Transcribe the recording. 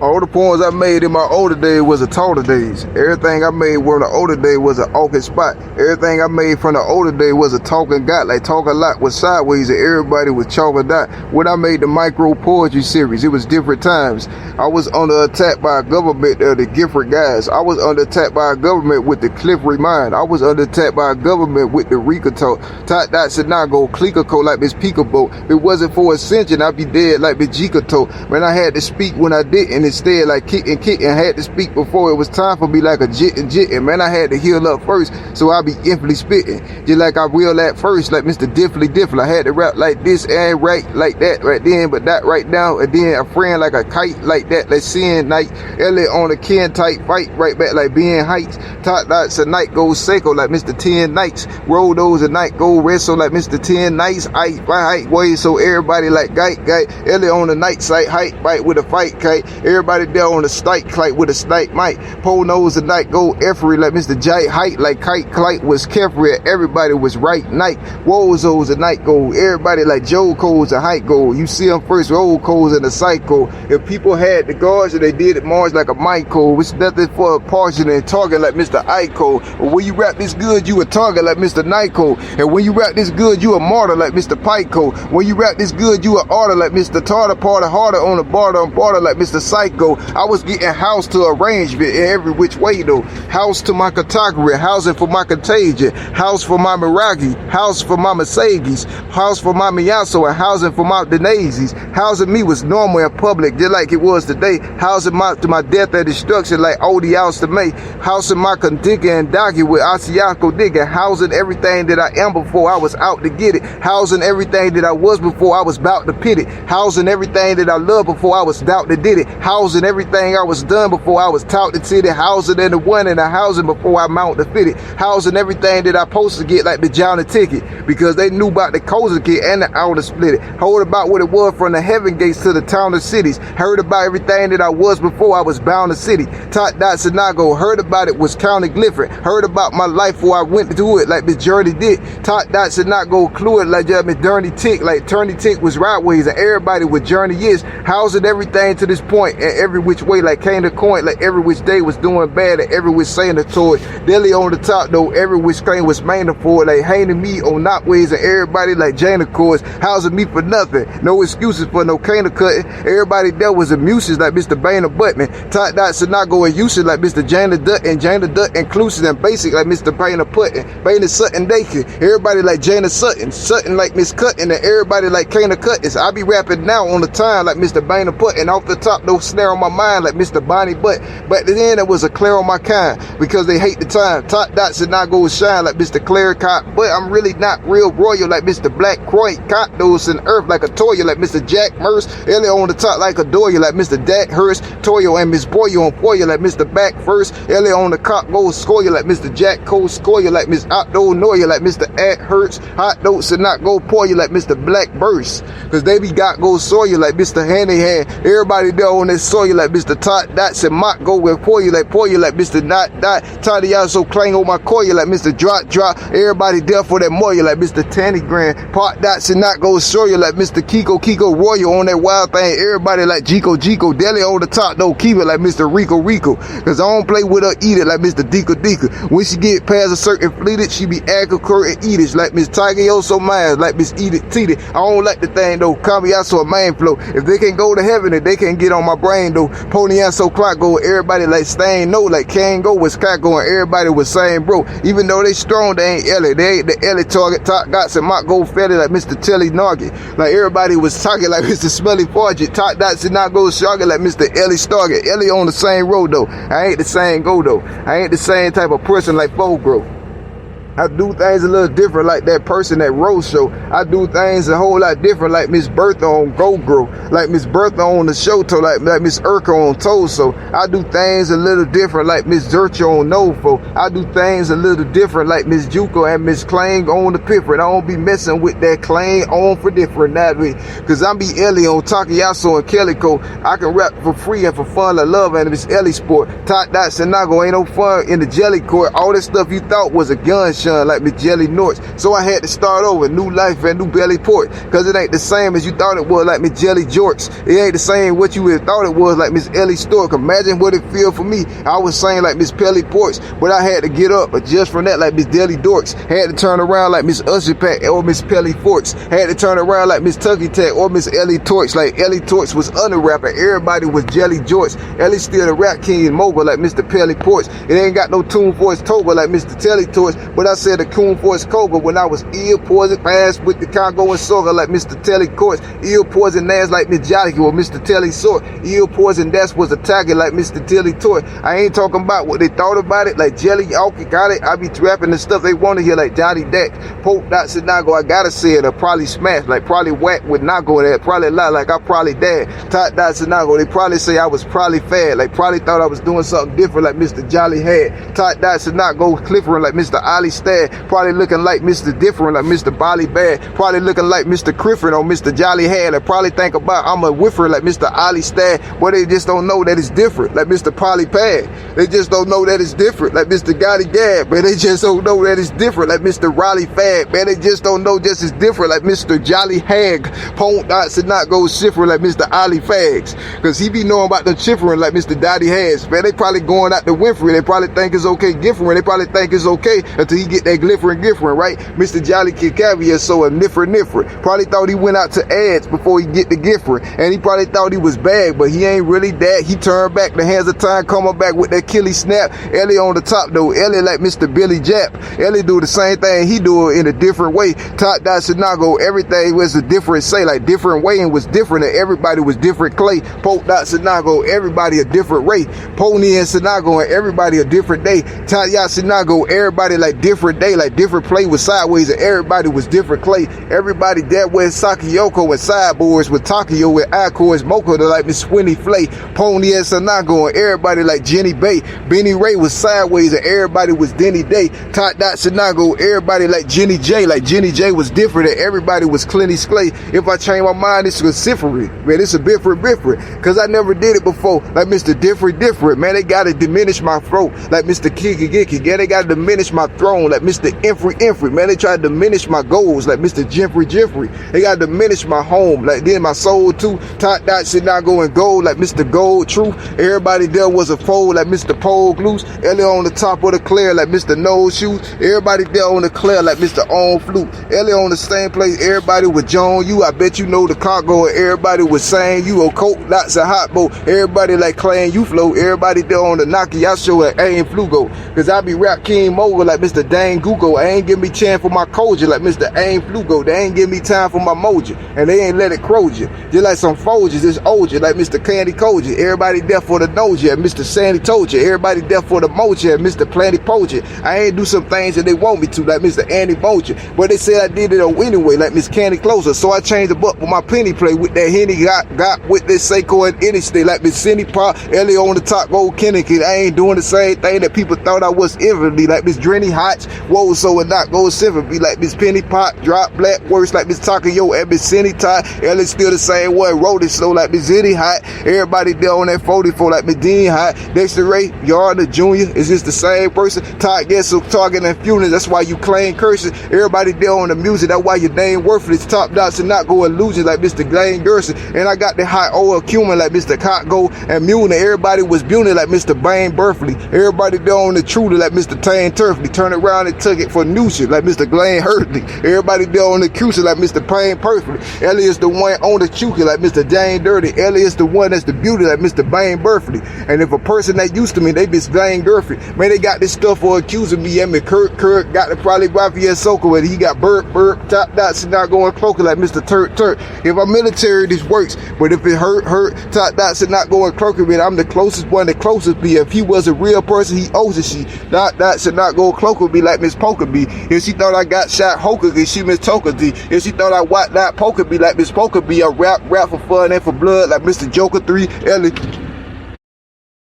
All the poems I made in my older days was the taller days. Everything I made from the older day was an awkward spot. Everything I made from the older day was a talking got, like talk a lot was sideways and everybody was chalking dot. When I made the micro poetry series, it was different times. I was under attack by a government of the Gifford guys. I was under attack by a government with the Clifford mind. I was under attack by a government with the Rika talk. Tot dot Sinago, Clicako like Miss Peekaboo. If it wasn't for ascension, I'd be dead like Bijikato. Man, I had to speak when I didn't. Instead, like kicking, had to speak before it was time for me, like a jitting. Man, I had to heal up first, so I be infinitely spitting. Just like I will at first, like Mr. Diffley. I had to rap like this and write like that right then, but not right now. And then a friend like a kite like that, let's send night. Elliot on a Ken type fight, right back like being heights. Top dots a night goes Seiko like Mr. 10 Nights. Roll those a night go wrestle like Mr. 10 Nights. Height way, so everybody like guy. Elliot on the night site, height bite with a fight kite. Everybody there on the stike kite with a snake mic. Pole nose a night go effery like Mr. J. Height like kite was carefree. Everybody was right night. Wozos a night go. Everybody like Joe Coles a height go. You see them first roll codes in the cycle. If people had the guards and they did it Mars like a Michael, it's nothing for a portion and target like Mr. Ico. But when you rap this good, you a target like Mr. Nyko. And when you rap this good, you a martyr like Mr. Pico. When you rap this good, you a order like Mr. Tartar, party harder on the border like Mr. Psycho. I was getting house to arrangement in every which way though. House to my category, housing for my contagion, house for my Miragi, house for my Mercedes, house for my Miyaso, and housing for my Denazis. Housing me was normal and public, just like it was today. Housing to my death and destruction, like Odie House to me. Housing my Kandika and Doggy with Asiako Digga. Housing everything that I am before I was out to get it. Housing everything that I was before I was about to pit it. Housing everything that I loved before I was doubt that did it. Housing everything I was done before I was taught to sit it. Housing in the one and the housing before I mount to fit it. Housing everything that I supposed to get like the Johnny ticket, because they knew about the Koza kid and the outer split it. Heard about what it was from the heaven gates to the town of cities. Heard about everything that I was before I was bound to city. Tot dot Sinago. Heard about it was County Clifford. Heard about my life before I went to it like Miss Journey did. Tot dot Sinago clue it like Miss Journey Tick. Like Turney Tick was right ways and everybody with Journey is. Housing everything to this point and every which way like came to coin, like every which day was doing bad and every which saying the toy. Dilly on the top though, every which claim was main for like hanging me on not ways and everybody like Jana Course, housing me for nothing. No excuses for no cane cutting. Everybody there was amuses like Mr. Boehner Buttman. Tot dot Sinago and usage like Mr. Jana Dutt inclusive and basic like Mr. Boehner Puttin. Boehner Sutton Dakin. Everybody like Jana Sutton like Miss Cutting, and everybody like Kana Cuttins. I be rapping now on the time like Mr. Boehner Puttin. Off the top, no snare on my mind like Mr. Bonnie Butt. But then it was a clear on my kind because they hate the time. Tot dot Sinago shine like Mr. Claricott, but I'm really not real royal like Mr. Black Croy. Condos in earth like a Toya like Mr. Jack Merce. Ellie on the top like a Doya like Mr. Dak Hurst. Toyo and Miss Boyo on Poya like Mr. Back First. Ellie on the cop gold scoya like Mr. Jack Cole Scoya like Miss Otto Noya like Mr. Ad Hurts. Hot notes and not go pour you like Mr. Black Burst. Cause they be got go Sawyer like Mr. Handy Hand. Everybody there on that Sawyer like Mr. Tot Dots and Mock go with pour you like Mr. Not Dot. Toddy also clang on my coil like Mr. Drop. Everybody there for that Moya like Mr. Tanny Grand. Pot Dots and not go Sawyer like Mr. Kiko Royal on that wild thing. Everybody like Jico Deli on the top though. Keep it like Mr. Rico. Cause I don't play with her, eat it like Mr. Dika. When she get past a certain fleeted, she be agriculture and eat it like Miss Tiger Yoso Myers, like Miss Edith Teeted. I don't like the thing though. Cambiaso a main flow. If they can go to heaven, if they can get on my brain though. Poniaso clock go. Everybody like Stain no, like Kane go was cock going. Everybody was saying bro. Even though they strong, they ain't Ellie. They ain't the Ellie target. Top got some mock go fatty like Mr. Telly Nargit. Like everybody was talking like Mr. Smelly Forget. Top dots and not go Sharget like Mr. Ellie Stargate. Ellie on the same road though. I ain't the same go though. I ain't the same type of person like Bo bro. I do things a little different like that person at Rose Show. I do things a whole lot different like Miss Bertha on Go Grow, like Miss Bertha on the show, like Miss Urka on Toso. I do things a little different like Miss Zercho on Nofo. I do things a little different like Miss Juco and Miss Clang on the Pifford. I don't be messing with that Clang on for different that way. Cause I be Ellie on Takayaso and Calico. I can rap for free and for fun, like love and Miss Ellie Sport. Tot Dot Sinago ain't no fun in the jelly court. All this stuff you thought was a gunshot. Marshawn like Miss Jelly North. So I had to start over, new life and new belly port. Cause it ain't the same as you thought it was like Miss Jelly Jorts. It ain't the same what you would thought it was like Miss Ellie Stork. Imagine what it feel for me. I was saying like Miss Pelly Ports, but I had to get up adjust from that like Miss Deli Dorks. Had to turn around like Miss Usher Pack or Miss Pelly Forks. Had to turn around like Miss Tucky Tack or Miss Ellie Torch. Like Ellie Torch was under rapper. Everybody was Jelly Jorts. Ellie still the rap king mobile like Mr. Pelly Ports. It ain't got no tune for its toba like Mr. Telly Torch, but I said the coon for its cobra when I was ill poison fast with the Congo and Soga like Mr. Telly Courts. Ill poison ass like Miss Jolly or Mr. Telly Sort. Ill poison that's was a target like Mr. Telly Toy. I ain't talking about what they thought about it like Jelly Alky got it. I be rapping the stuff they want to hear like Johnny Deck. Pope Dot Sinago, I gotta say it. I probably smash like probably whack with Nago there. Probably lie like I probably dad. Tot Dot Sinago, they probably say I was probably fad. Like probably thought I was doing something different like Mr. Jolly had. Tot Dot Sinago Clifford like Mr. Ali Stad. Probably looking like Mr. Different like Mr. Bolly Bad. Probably looking like Mr. Crifford or Mr. Jolly Had. I probably think about I'm a whiffer like Mr. Ali Stad. But they just don't know that it's different like Mr. Polly Pad. They just don't know that it's different like Mr. Gotti Gab. But they just don't know that it's different like Mr. Raleigh Fag. Man, they just don't know just as different like Mr. Jolly Hag. Pone Dots and not go shivering like Mr. Ali Fags. Cause he be knowing about the shivering like Mr. Dottie has. Man, they probably going out the Winfrey. They probably think it's okay giffering. They probably think it's okay until he get that gliffering giffering, right? Mr. Jolly Kid Caviar so a niffer. Probably thought he went out to ads before he get the giffering. And he probably thought he was bad, but he ain't really that. He turned back the hands of time, coming back with that killy snap. Ellie on the top though. Ellie like Mr. Billy Jap. Ellie do the same thing. He do it in a different way. Top Dot Sinago, everything was a different say, like different way and was different. And everybody was different clay. Pope Dot Sinago, everybody a different ray. Pony and Sinago and everybody a different day. Top Yacht Sinago, everybody like different day, like different play with sideways and everybody was different clay. Everybody that was Sakiyoko and sideboards with Takio with Accords, Moko to like Miss Swinny Flay. Pony and Sinago and everybody like Jenny Bay. Benny Ray was sideways and everybody was Denny Day. Top Dot Sinago, everybody like Jenny J. Like Jenny J was different and everybody was Clinty Sklay. If I change my mind, it's vocifery. Man, it's a different. Cause I never did it before. Like Mr. Different. Man, they gotta diminish my throat. Like Mr. Kiki. Yeah, they gotta diminish my throne. Like Mr. Infrey. Man, they try to diminish my goals. Like Mr. Jeffrey. They gotta diminish my home. Like then my soul too. Top Dot should not go in gold. Like Mr. Gold Truth. Everybody there was a foe. Like Mr. Pole Gloose. Ellie on the top of the clear. Like Mr. Nose Shoes. Everybody there on the clear. Like Mr. On Flute. Ellie on the same place. Everybody was John you. I bet you know the cargo. And everybody was saying you a coat. Lots of hot boat. Everybody like Clan you flow. Everybody there on the Naki. I show it ain't Flugo. Cause I be rap king mogul like Mr. Dane Gugo. I ain't give me chance for my culture like Mr. Aim Flugo. They ain't give me time for my moja. And they ain't let it crow you. Just like some Folgers, it's older like Mr. Candy Koja. Everybody there for the Noja. Mr. Sandy told you. Everybody there for the mocha. Mr. Planty Poacher. I ain't do some things that they want me to like Mr. Andy Mocha. But they said I did it anyway like Miss Candy Closer. So I changed the buck with my penny play with that Henny got with this Seiko and any state like Miss Cindy Pop. Ellie on the top gold Kennedy. I ain't doing the same thing that people thought I was infinitely like Miss Drenny Hotch. Whoa, so it not gold symphony like Miss Penny Pop. Drop black worse like Miss Takayo and Miss Cindy Todd. Ellie still the same way. Wrote it slow like Miss Zitty Hot. Everybody there on that 44 like Miss Dean Hot. Dexter Ray, Yarda Jr. is just the same person. Todd gets so target and funeral. That's why you claim curses. Everybody there on the music. That's why your name worthless. Top dots and not go illusion like Mr. Glenn Gerson. And I got the high oil cumin like Mr. Cotgo and Muna. Everybody was Buny like Mr. Bain Berkeley. Everybody there on the Trudy like Mr. Tane Turfley. Turn around and took it for new shit like Mr. Glenn Hurtley. Everybody there on the Cusa like Mr. Payne Perfectly. Ellie is the one on the Chuki like Mr. Jane Dirty. Ellie is the one that's the beauty like Mr. Bain Berkeley. And if a person that used to me, they be Glenn Gerfrey. Man, they got this stuff for accusing me. I mean, Kirk got the probably Raphael Soko and he got burp, top dots and not going cloaker like Mr. Turk. If I'm military, this works. But if it hurt, top dots and not going cloaker, man, I'm the closest one, the closest be. If he was a real person, he owes it. She dot dots and not go cloaker be like Miss Poker be. If she thought I got shot Hoker, she Miss Toker D. If she thought I white that poker be like Miss Poker be, a rap for fun and for blood like Mr. Joker 3. Ellie.